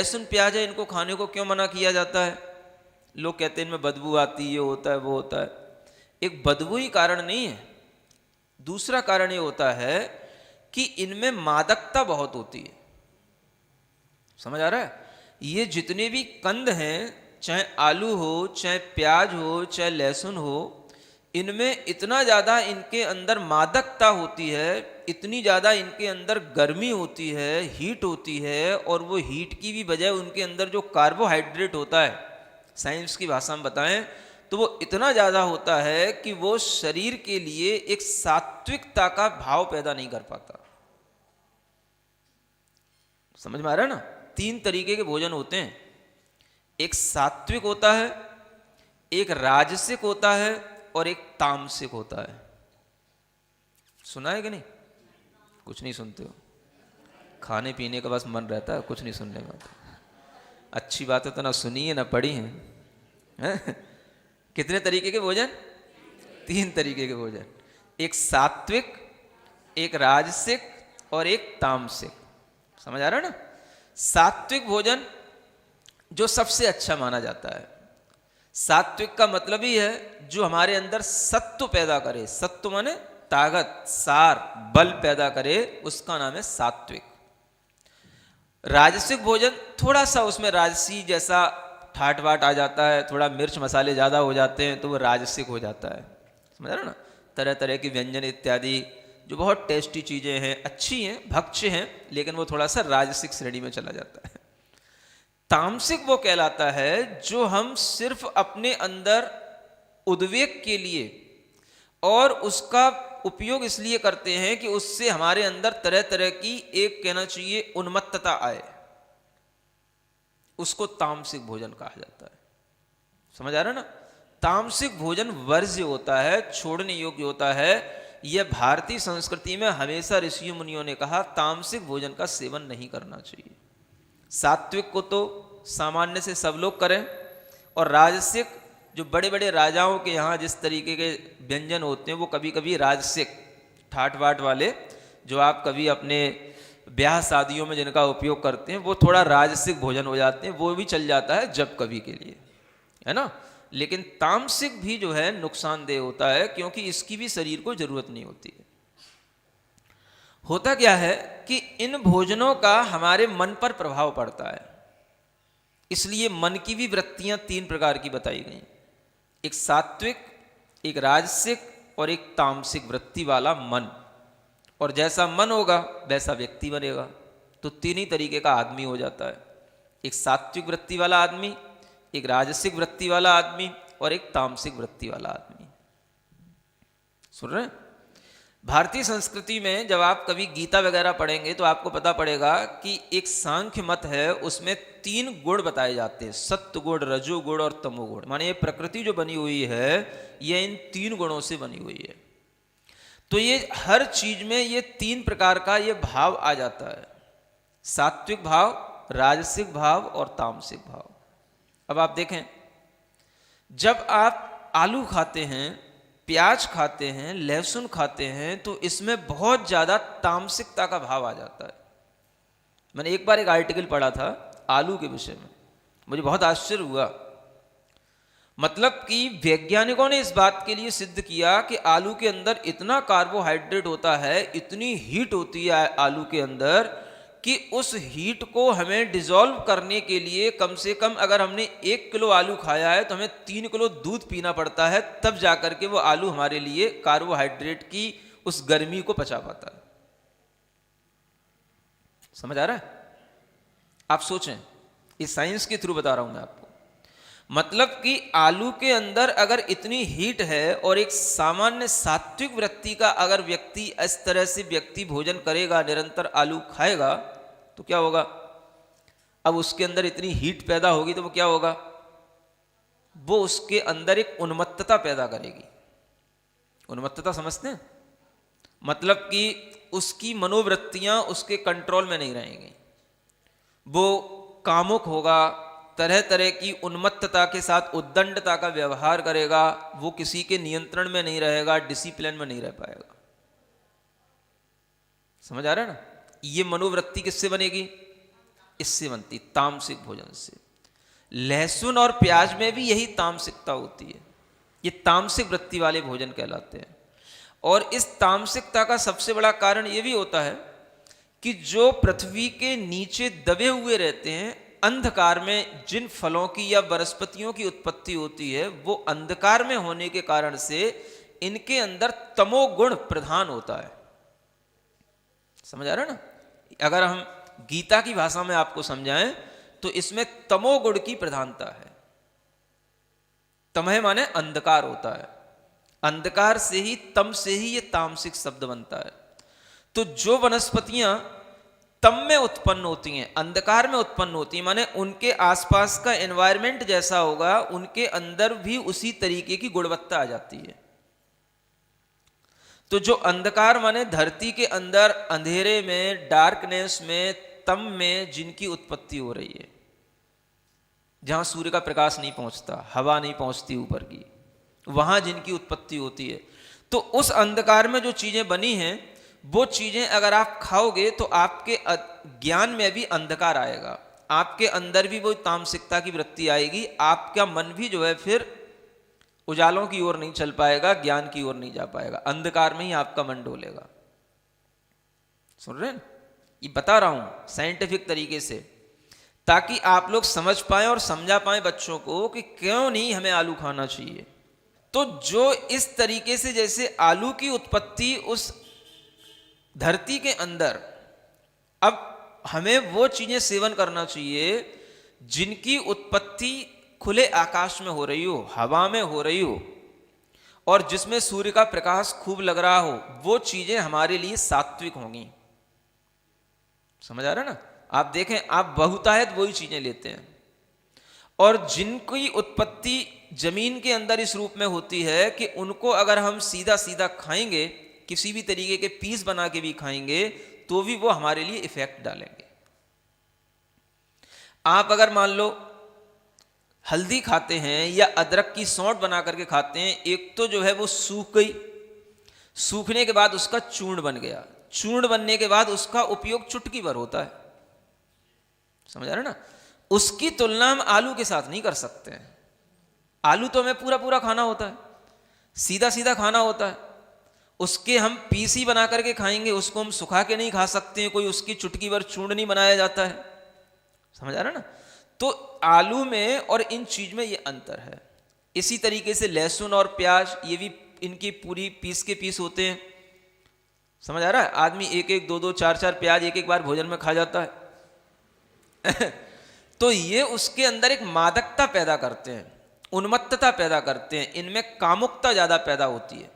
लहसुन प्याज है, इनको खाने को क्यों मना किया जाता है? लोग कहते हैं इनमें बदबू आती है, ये होता है वो होता है। एक बदबू ही कारण नहीं है, दूसरा कारण ये होता है कि इनमें मादकता बहुत होती है। समझ आ रहा है? ये जितने भी कंद हैं, चाहे आलू हो, चाहे प्याज हो, चाहे लहसुन हो, इनमें इतना ज़्यादा इनके अंदर मादकता होती है, इतनी ज़्यादा इनके अंदर गर्मी होती है, हीट होती है, और वो हीट की भी बजाय उनके अंदर जो कार्बोहाइड्रेट होता है, साइंस की भाषा में बताएं तो वो इतना ज़्यादा होता है कि वो शरीर के लिए एक सात्विकता का भाव पैदा नहीं कर पाता। समझ में आ रहा है ना? 3 तरीके के भोजन होते हैं, एक सात्विक होता है, एक राजसिक होता है, और एक तामसिक होता है। सुना है कि नहीं? कुछ नहीं सुनते हो, खाने पीने का बस मन रहता है, कुछ नहीं सुनने में। अच्छी बात है तो ना सुनी है ना पढ़ी है। कितने तरीके के भोजन? 3 तरीके के भोजन, एक सात्विक, एक राजसिक और एक तामसिक। समझ आ रहा है ना? सात्विक भोजन जो सबसे अच्छा माना जाता है। सात्विक का मतलब ही है जो हमारे अंदर सत्व पैदा करे, सत्व माने ताकत, सार, बल पैदा करे, उसका नाम है सात्विक। राजसिक भोजन थोड़ा सा उसमें राजसी जैसा ठाट बाट आ जाता है, थोड़ा मिर्च मसाले ज़्यादा हो जाते हैं तो वो राजसिक हो जाता है। समझ रहे ना? तरह तरह के व्यंजन इत्यादि जो बहुत टेस्टी चीज़ें हैं, अच्छी हैं, भक्ष्य हैं, लेकिन वो थोड़ा सा राजसिक श्रेणी में चला जाता है। तामसिक वो कहलाता है जो हम सिर्फ अपने अंदर उद्वेग के लिए और उसका उपयोग इसलिए करते हैं कि उससे हमारे अंदर तरह तरह की, एक कहना चाहिए, उन्मत्तता आए, उसको तामसिक भोजन कहा जाता है। समझ आ रहा है ना? तामसिक भोजन वर्ज्य होता है, छोड़ने योग्य होता है। यह भारतीय संस्कृति में हमेशा ऋषियों मुनियों ने कहा तामसिक भोजन का सेवन नहीं करना चाहिए। सात्विक को तो सामान्य से सब लोग करें, और राजसिक जो बड़े बड़े राजाओं के यहाँ जिस तरीके के व्यंजन होते हैं वो कभी कभी राजसिक ठाट बाट वाले जो आप कभी अपने ब्याह शादियों में जिनका उपयोग करते हैं वो थोड़ा राजसिक भोजन हो जाते हैं, वो भी चल जाता है जब कभी के लिए, है ना? लेकिन तामसिक भी जो है नुकसानदेह होता है, क्योंकि इसकी भी शरीर को जरूरत नहीं होती है। होता क्या है कि इन भोजनों का हमारे मन पर प्रभाव पड़ता है, इसलिए मन की भी वृत्तियां 3 प्रकार की बताई गई, एक सात्विक, एक राजसिक और एक तामसिक वृत्ति वाला मन। और जैसा मन होगा वैसा व्यक्ति बनेगा। तो 3 ही तरीके का आदमी हो जाता है, एक सात्विक वृत्ति वाला आदमी, एक राजसिक वृत्ति वाला आदमी और एक तामसिक वृत्ति वाला आदमी। सुन रहे हैं? भारतीय संस्कृति में जब आप कभी गीता वगैरह पढ़ेंगे तो आपको पता पड़ेगा कि एक सांख्य मत है, उसमें 3 गुण बताए जाते हैं, सत्व गुण, रजोगुण और तमोगुण। माने ये प्रकृति जो बनी हुई है ये इन 3 गुणों से बनी हुई है। तो ये हर चीज में ये 3 प्रकार का ये भाव आ जाता है, सात्विक भाव, राजसिक भाव और तामसिक भाव। अब आप देखें, जब आप आलू खाते हैं, प्याज खाते हैं, लहसुन खाते हैं, तो इसमें बहुत ज़्यादा तामसिकता का भाव आ जाता है। मैंने एक बार एक आर्टिकल पढ़ा था आलू के विषय में, मुझे बहुत आश्चर्य हुआ। मतलब कि वैज्ञानिकों ने इस बात के लिए सिद्ध किया कि आलू के अंदर इतना कार्बोहाइड्रेट होता है, इतनी हीट होती है आलू के अंदर, कि उस हीट को हमें डिसॉल्व करने के लिए कम से कम अगर हमने 1 किलो आलू खाया है तो हमें 3 किलो दूध पीना पड़ता है, तब जाकर के वो आलू हमारे लिए कार्बोहाइड्रेट की उस गर्मी को पचा पाता है। समझ आ रहा है? आप सोचें, इस साइंस के थ्रू बता रहा हूं मैं आपको। मतलब कि आलू के अंदर अगर इतनी हीट है और एक सामान्य सात्विक वृत्ति का अगर व्यक्ति इस तरह से व्यक्ति भोजन करेगा, निरंतर आलू खाएगा, तो क्या होगा? अब उसके अंदर इतनी हीट पैदा होगी तो वो क्या होगा? वो उसके अंदर एक उन्मत्तता पैदा करेगी। उन्मत्तता समझते हैं? मतलब कि उसकी मनोवृत्तियां उसके कंट्रोल में नहीं रहेंगी, वो कामुक होगा, तरह तरह की उन्मत्तता के साथ उद्दंडता का व्यवहार करेगा, वो किसी के नियंत्रण में नहीं रहेगा, डिसिप्लिन में नहीं रह पाएगा। समझ आ रहा है ना? ये मनोवृत्ति किससे बनेगी? इससे बनती, तामसिक भोजन से। लहसुन और प्याज में भी यही तामसिकता होती है, ये तामसिक वृत्ति वाले भोजन कहलाते हैं। और इस तामसिकता का सबसे बड़ा कारण ये भी होता है कि जो पृथ्वी के नीचे दबे हुए रहते हैं, अंधकार में जिन फलों की या वनस्पतियों की उत्पत्ति होती है, वो अंधकार में होने के कारण से इनके अंदर तमोगुण प्रधान होता है। समझ आ रहा है ना? अगर हम गीता की भाषा में आपको समझाएं तो इसमें तमोगुण की प्रधानता है। तमह माने अंधकार होता है, अंधकार से ही, तम से ही ये तामसिक शब्द बनता है। तो जो वनस्पतियां तम में उत्पन्न होती हैं, अंधकार में उत्पन्न होती हैं, माने उनके आसपास का एनवायरनमेंट जैसा होगा, उनके अंदर भी उसी तरीके की गुणवत्ता आ जाती है। तो जो अंधकार माने धरती के अंदर अंधेरे में, डार्कनेस में, तम में जिनकी उत्पत्ति हो रही है, जहां सूर्य का प्रकाश नहीं पहुंचता, हवा नहीं पहुंचती ऊपर की, वहां जिनकी उत्पत्ति होती है, तो उस अंधकार में जो चीजें बनी हैं, वो चीजें अगर आप खाओगे तो आपके ज्ञान में भी अंधकार आएगा, आपके अंदर भी वो तामसिकता की वृत्ति आएगी, आपका मन भी जो है फिर उजालों की ओर नहीं चल पाएगा, ज्ञान की ओर नहीं जा पाएगा, अंधकार में ही आपका मन डोलेगा। सुन रहे हैं? ये बता रहा हूं साइंटिफिक तरीके से, ताकि आप लोग समझ पाएं और समझा पाएं बच्चों को कि क्यों नहीं हमें आलू खाना चाहिए। तो जो इस तरीके से, जैसे आलू की उत्पत्ति उस धरती के अंदर, अब हमें वो चीजें सेवन करना चाहिए जिनकी उत्पत्ति खुले आकाश में हो रही हो, हवा में हो रही हो, और जिसमें सूर्य का प्रकाश खूब लग रहा हो, वो चीजें हमारे लिए सात्विक होंगी। समझ आ रहा है ना? आप देखें, आप बहुतायत वही चीजें लेते हैं, और जिनकी उत्पत्ति जमीन के अंदर इस रूप में होती है कि उनको अगर हम सीधा सीधा खाएंगे, किसी भी तरीके के पीस बना के भी खाएंगे, तो भी वो हमारे लिए इफेक्ट डालेंगे। आप अगर मान लो हल्दी खाते हैं या अदरक की सौंठ बना करके खाते हैं, एक तो जो है वो सूख गई, सूखने के बाद उसका चूर्ण बन गया, चूर्ण बनने के बाद उसका उपयोग चुटकी भर होता है। समझ आ रहा है ना? उसकी तुलना हम आलू के साथ नहीं कर सकते हैं। आलू तो हमें पूरा पूरा खाना होता है, सीधा सीधा खाना होता है, उसके हम पीस ही बना करके खाएंगे, उसको हम सुखा के नहीं खा सकते हैं, कोई उसकी चुटकी भर चूर्ण नहीं बनाया जाता है। समझ आ रहा है ना? तो आलू में और इन चीज में ये अंतर है। इसी तरीके से लहसुन और प्याज, ये भी इनकी पूरी पीस के पीस होते हैं। समझ आ रहा है? आदमी एक एक, दो दो, चार चार प्याज एक एक बार भोजन में खा जाता है तो ये उसके अंदर एक मादकता पैदा करते हैं, उन्मत्तता पैदा करते हैं, इनमें कामुकता ज्यादा पैदा होती है।